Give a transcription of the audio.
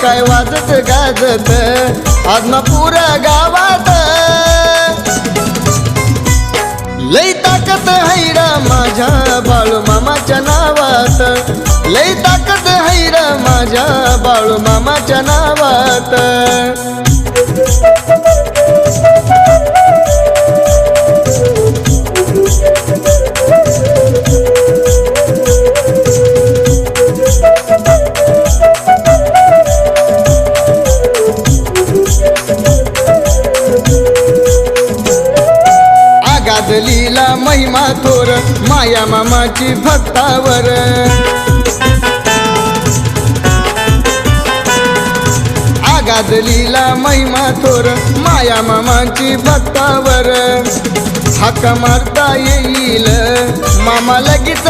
काय वाजत गाजत आदमापुरा गावात लई ताकद हैरा माझ्या बाळू मामाच्या नावात लई ताकद हैरा माझ्या बाळू मामाच्या नावात आगादलीला महिमा थोर माया मामाची भक्तावर आगादलीला महिमा थोर माया मामाची भक्तावर हाक मारता येईल मामा लगेच